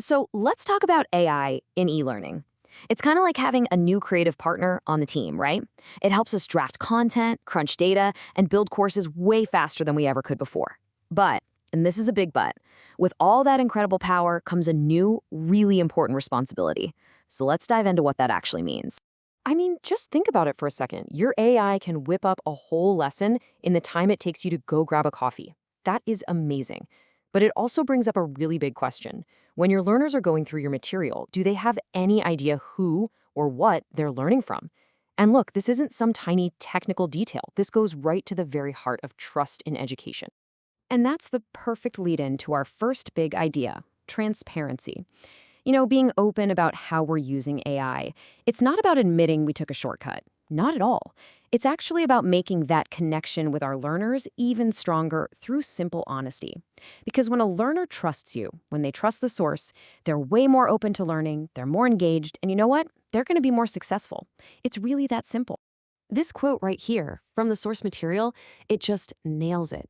So let's talk about AI in e-learning. It's kind of like having a new creative partner on the team, right? It helps us draft content, crunch data, and build courses way faster than we ever could before. But, and this is a big but, with all that incredible power comes a new, really important responsibility. So let's dive into what that actually means. I mean, just think about it for a second. Your AI can whip up a whole lesson in the time it takes you to go grab a coffee. That is amazing. But it also brings up a really big question. When your learners are going through your material, do they have any idea who or what they're learning from? And look, this isn't some tiny technical detail. This goes right to the very heart of trust in education. And that's the perfect lead-in to our first big idea, transparency. You know, being open about how we're using AI. It's not about admitting we took a shortcut. Not at all. It's actually about making that connection with our learners even stronger through simple honesty. Because when a learner trusts you, when they trust the source, they're way more open to learning, they're more engaged, and you know what? They're going to be more successful. It's really that simple. This quote right here from the source material, it just nails it.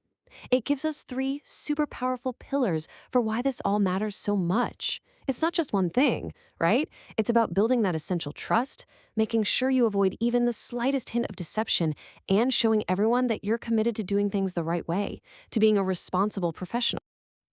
It gives us 3 super powerful pillars for why this all matters so much. It's not just one thing, right? It's about building that essential trust, making sure you avoid even the slightest hint of deception, and showing everyone that you're committed to doing things the right way, to being a responsible professional.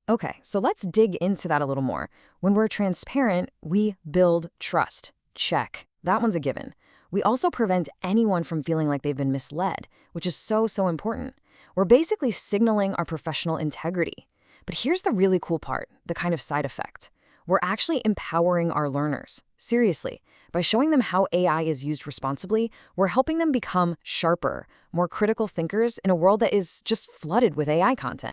Okay, so let's dig into that a little more. When we're transparent, we build trust. Check. That one's a given. We also prevent anyone from feeling like they've been misled, which is so important. We're basically signaling our professional integrity. But here's the really cool part, the kind of side effect. We're actually empowering our learners. Seriously, by showing them how AI is used responsibly, we're helping them become sharper, more critical thinkers in a world that is just flooded with AI content.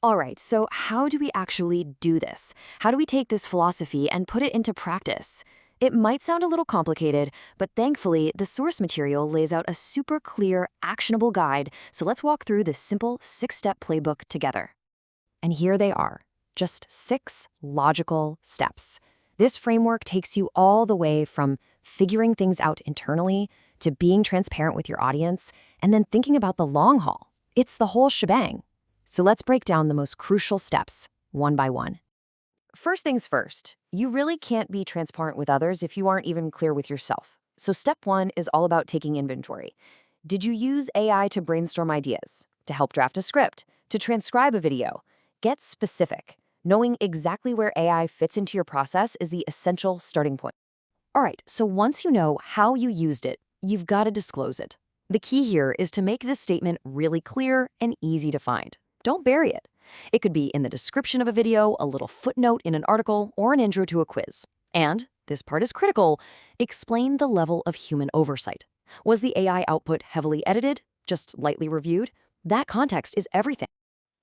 All right, so how do we actually do this? How do we take this philosophy and put it into practice? It might sound a little complicated, but thankfully, the source material lays out a super clear, actionable guide, so let's walk through this simple 6-step playbook together. And here they are, just 6 logical steps. This framework takes you all the way from figuring things out internally to being transparent with your audience, and then thinking about the long haul. It's the whole shebang. So let's break down the most crucial steps, one by one. First things first, you really can't be transparent with others if you aren't even clear with yourself. So step 1 is all about taking inventory. Did you use AI to brainstorm ideas, to help draft a script, to transcribe a video? Get specific. Knowing exactly where AI fits into your process is the essential starting point. All right, so once you know how you used it, you've got to disclose it. The key here is to make this statement really clear and easy to find. Don't bury it. It could be in the description of a video, a little footnote in an article, or an intro to a quiz. And, this part is critical, explain the level of human oversight. Was the AI output heavily edited? Just lightly reviewed? That context is everything.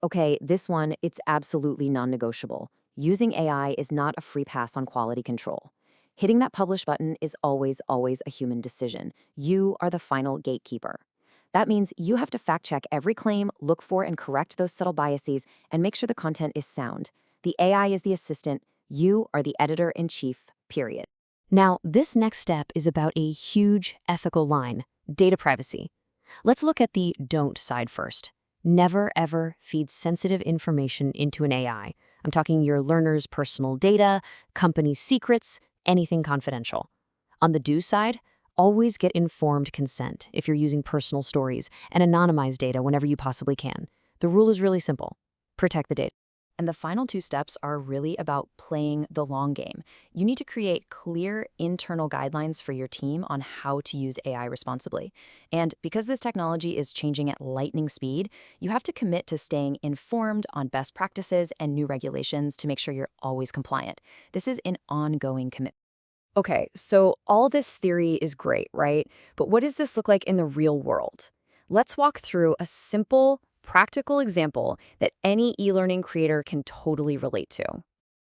Okay, this one, it's absolutely non-negotiable. Using AI is not a free pass on quality control. Hitting that publish button is always a human decision. You are the final gatekeeper. That means you have to fact-check every claim, look for and correct those subtle biases, and make sure the content is sound. The AI is the assistant. You are the editor-in-chief, period. Now, this next step is about a huge ethical line, data privacy. Let's look at the don't side first. Never, ever feed sensitive information into an AI. I'm talking your learners' personal data, company secrets, anything confidential. On the do side, always get informed consent if you're using personal stories and anonymize data whenever you possibly can. The rule is really simple. Protect the data. And the final 2 steps are really about playing the long game. You need to create clear internal guidelines for your team on how to use AI responsibly. And because this technology is changing at lightning speed, you have to commit to staying informed on best practices and new regulations to make sure you're always compliant. This is an ongoing commitment. Okay, so all this theory is great, right? But what does this look like in the real world? Let's walk through a simple, practical example that any e-learning creator can totally relate to.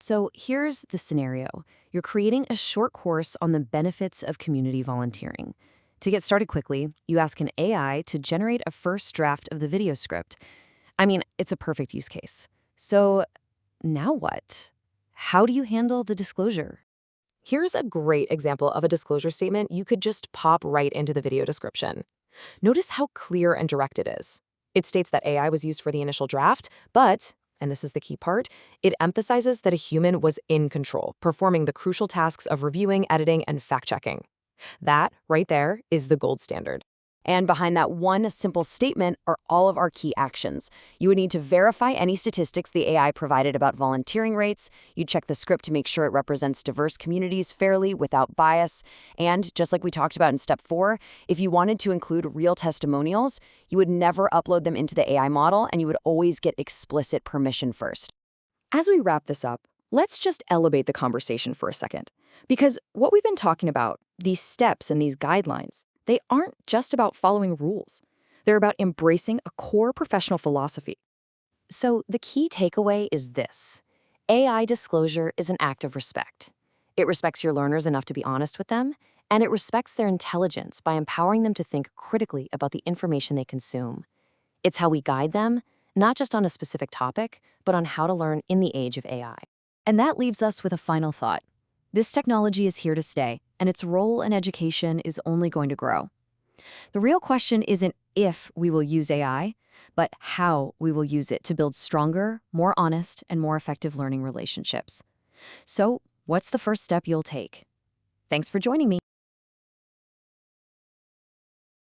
So here's the scenario. You're creating a short course on the benefits of community volunteering. To get started quickly, you ask an AI to generate a first draft of the video script. I mean, it's a perfect use case. So now what? How do you handle the disclosure? Here's a great example of a disclosure statement you could just pop right into the video description. Notice how clear and direct it is. It states that AI was used for the initial draft, but and this is the key part, it emphasizes that a human was in control, performing the crucial tasks of reviewing, editing, and fact-checking. That, right there, is the gold standard. And behind that one simple statement are all of our key actions. You would need to verify any statistics the AI provided about volunteering rates. You'd check the script to make sure it represents diverse communities fairly without bias. And just like we talked about in step 4, if you wanted to include real testimonials, you would never upload them into the AI model, and you would always get explicit permission first. As we wrap this up, let's just elevate the conversation for a second. Because what we've been talking about, these steps and these guidelines, they aren't just about following rules. They're about embracing a core professional philosophy. So the key takeaway is this. AI disclosure is an act of respect. It respects your learners enough to be honest with them, and it respects their intelligence by empowering them to think critically about the information they consume. It's how we guide them, not just on a specific topic, but on how to learn in the age of AI. And that leaves us with a final thought. This technology is here to stay, and its role in education is only going to grow. The real question isn't if we will use AI, but how we will use it to build stronger, more honest, and more effective learning relationships. So, what's the first step you'll take? Thanks for joining me.